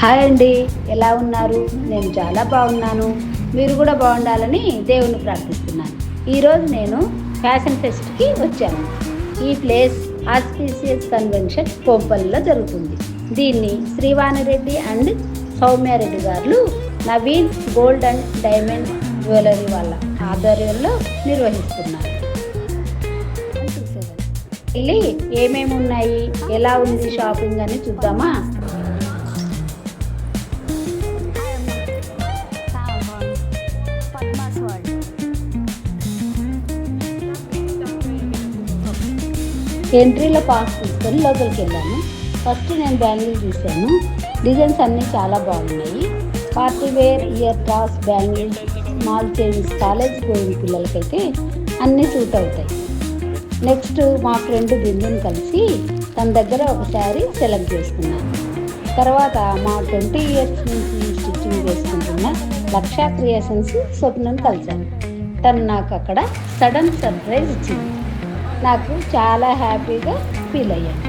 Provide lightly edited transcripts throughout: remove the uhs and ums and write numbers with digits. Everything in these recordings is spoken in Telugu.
హాయ్ అండి, ఎలా ఉన్నారు? నేను చాలా బాగున్నాను. మీరు కూడా బాగుండాలని దేవుని ప్రార్థిస్తున్నాను. ఈరోజు నేను ఫ్యాషన్ ఫెస్ట్కి వచ్చాను. ఈ ప్లేస్ ఆస్పీసియస్ కన్వెన్షన్ కోంపల్లిలో జరుగుతుంది. దీన్ని శ్రీవాణిరెడ్డి అండ్ సౌమ్యారెడ్డి గారు Naveen gold and diamond jewellery వాళ్ళ ఆధ్వర్యంలో నిర్వహిస్తున్నారు. వెళ్ళి ఏమేమి ఉన్నాయి, ఎలా ఉంది షాపింగ్ అని చూద్దామా? ఎంట్రీలో పాస్ తీసుకొని లోపలికి వెళ్ళాను. ఫస్ట్ నేను బ్యాంగిల్స్ చూశాను. డిజైన్స్ అన్నీ చాలా బాగున్నాయి. Party wear, ear tops, bangles, small chains, college going పిల్లలకైతే అన్నీ సూట్ అవుతాయి. నెక్స్ట్ మా ఫ్రెండ్ బిందుని కలిసి తన దగ్గర ఒక శారీ సెలెక్ట్ చేసుకున్నాను. తర్వాత మా 20 ఇయర్స్ నుంచి స్టిచ్చింగ్ చేసుకుంటున్న లక్షా క్రియేషన్స్ స్వప్నను కలిశాను. తను నాకు అక్కడ సడన్ సర్ప్రైజ్ ఇచ్చింది. నాకు చాలా హ్యాపీగా ఫీల్ అయ్యాను.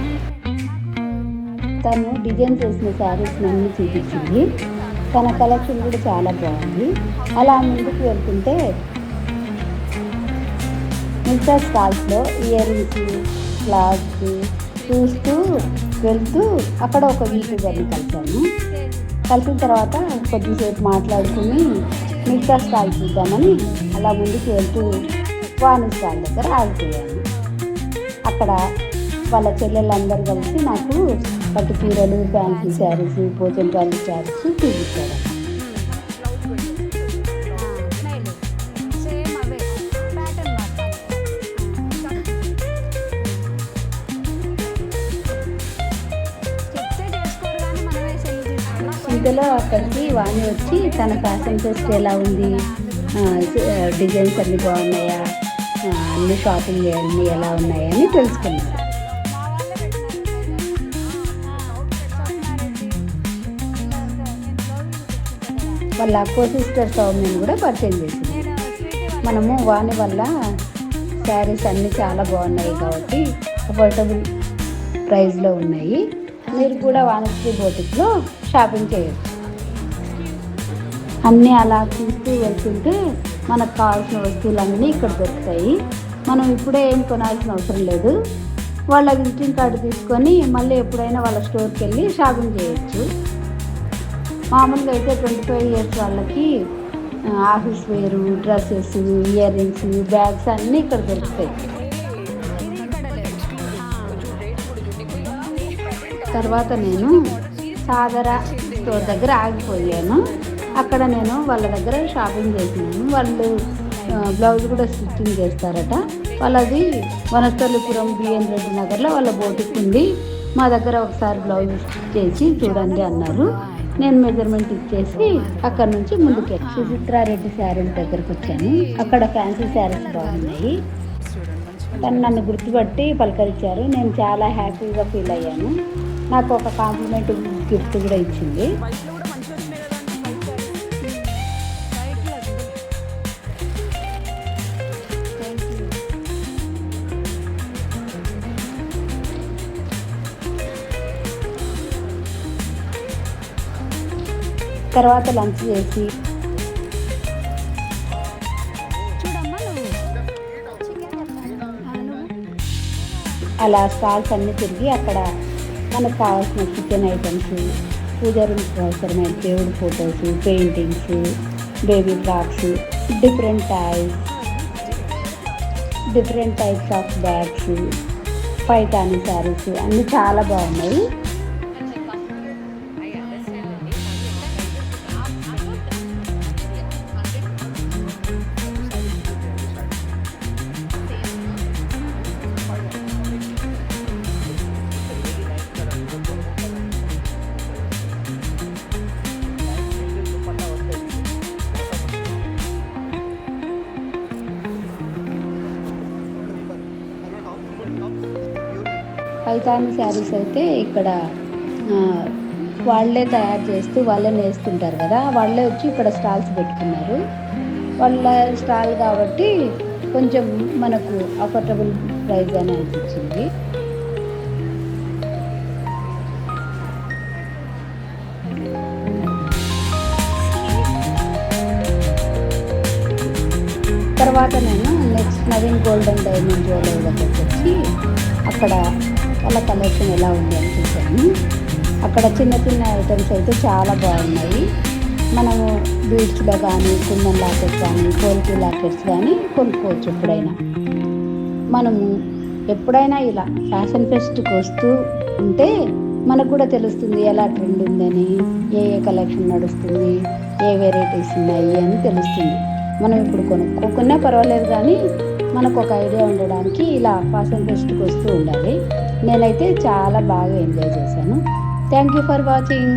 తను డిజైన్ చేసిన శారీస్ అన్నీ చూపించింది. తన కలెక్షన్ కూడా చాలా బాగుంది. అలా ముందుకు వెళ్తుంటే మిగతా స్టాల్స్లో ఇయర్ రింగ్స్, ఫ్లాగ్స్ చూస్తూ వెళ్తూ అక్కడ ఒక యూట్యూబర్ని కలిసిన తర్వాత కొద్దిసేపు మాట్లాడుకుని మిగతా స్టాల్ చూద్దామని అలా ముందుకు వెళ్తూ వాణి స్టాల్ దగ్గర ఆగిపోయాను. అక్కడ వాళ్ళ చెల్లెళ్ళందరూ కలిసి నాకు పట్టు చీరలు, ఫ్యాన్సీ శారీస్, పోచంపల్లి శారీస్ చూపించారు. ఇందులో అక్కడికి వాణి వచ్చి తన ఫ్యాషన్ ఫెస్ట్ ఎలా ఉంది, డిజైన్స్ అన్నీ బాగున్నాయా, అన్ని షాపింగ్ అన్నీ ఎలా ఉన్నాయని తెలుసుకున్నారు. వాళ్ళ అక్కో సిస్టర్ సౌమ్యని కూడా పరిచయం చేసింది. మనము వాణి వల్ల శారీస్ అన్నీ చాలా బాగున్నాయి కాబట్టి అఫోర్డబుల్ ప్రైస్లో ఉన్నాయి. మీరు కూడా వాణిశ్రీ బోటిక్లో షాపింగ్ చేయొచ్చు. అన్నీ అలా చూస్తూ వెళ్తుంటే మనకు కావాల్సిన వస్తువులన్నీ ఇక్కడ దొరుకుతాయి. మనం ఇప్పుడే ఏం కొనాల్సిన అవసరం లేదు. వాళ్ళ విజిటింగ్ కార్డు తీసుకొని మళ్ళీ ఎప్పుడైనా వాళ్ళ స్టోర్కి వెళ్ళి షాపింగ్ చేయొచ్చు. మామూలుగా అయితే 25 ఇయర్స్ వాళ్ళకి ఆఫీస్ వేరు, డ్రెస్సెస్, ఇయర్ రింగ్స్, బ్యాగ్స్ అన్నీ ఇక్కడ దొరుకుతాయి. తర్వాత నేను సాగర స్టోర్ దగ్గర ఆగిపోయాను. అక్కడ నేను వాళ్ళ దగ్గర షాపింగ్ చేసినాను. వాళ్ళు బ్లౌజ్ కూడా స్టిచ్చింగ్ చేస్తారట. వాళ్ళది వనస్థలిపురం బిఎన్ రెడ్డి నగర్లో వాళ్ళ బోటిక్ ఉంది. మా దగ్గర ఒకసారి బ్లౌజ్ స్టిచ్ చేసి చూడండి అన్నారు. నేను మెజర్మెంట్ ఇచ్చేసి అక్కడ నుంచి ముందుకే సుచిత్రారెడ్డి శారీస్ దగ్గరకు వచ్చాను. అక్కడ ఫ్యాన్సీ శారీస్ బాగున్నాయి. తను నన్ను గుర్తుపట్టి పలకరించారు. నేను చాలా హ్యాపీగా ఫీల్ అయ్యాను. నాకు ఒక కాంప్లిమెంట్ గిఫ్ట్ కూడా ఇచ్చింది. తర్వాత లంచ్ చేసి అలా స్టాల్స్ అన్నీ తిరిగి అక్కడ మనకు కావాల్సిన కిచెన్ ఐటమ్స్, పూజా రూమ్స్ అవసరమైన దేవుడి photos, paintings, baby frocks, different types of bags, Paithani saris అన్నీ చాలా బాగున్నాయి. పైతాని శారీస్ అయితే ఇక్కడ వాళ్ళే తయారు చేస్తూ వాళ్ళే నేస్తుంటారు కదా, వాళ్ళే వచ్చి ఇక్కడ స్టాల్స్ పెట్టుకున్నారు. వాళ్ళ స్టాల్ కాబట్టి కొంచెం మనకు అఫోర్డబుల్ ప్రైస్ అని అనిపించింది. తర్వాత నేను next Naveen golden diamond jewellery దగ్గరికి వచ్చి అక్కడ వాళ్ళ కలెక్షన్ ఎలా ఉంది అని చూశాను. అక్కడ చిన్న చిన్న ఐటమ్స్ అయితే చాలా బాగున్నాయి. మనము బీడ్స్లో కానీ కుందన్ లాకెట్స్ కానీ పోల్కి లాకెట్స్ కానీ కొనుక్కోవచ్చు. మనము ఎప్పుడైనా ఇలా ఫ్యాషన్ ఫెస్ట్కి వస్తూ ఉంటే మనకు కూడా తెలుస్తుంది ఎలా ట్రెండ్ ఉందని, ఏ కలెక్షన్ నడుస్తుంది, ఏ వెరైటీస్ ఉన్నాయి అని తెలుస్తుంది. మనం ఇప్పుడు కొనుక్కోకున్నా పర్వాలేదు, కానీ మనకు ఒక ఐడియా ఉండడానికి ఇలా ఫ్యాషన్ ఫెస్ట్కి వస్తూ ఉండాలి. నేనైతే చాలా బాగా ఎంజాయ్ చేశాను. Thank you for watching.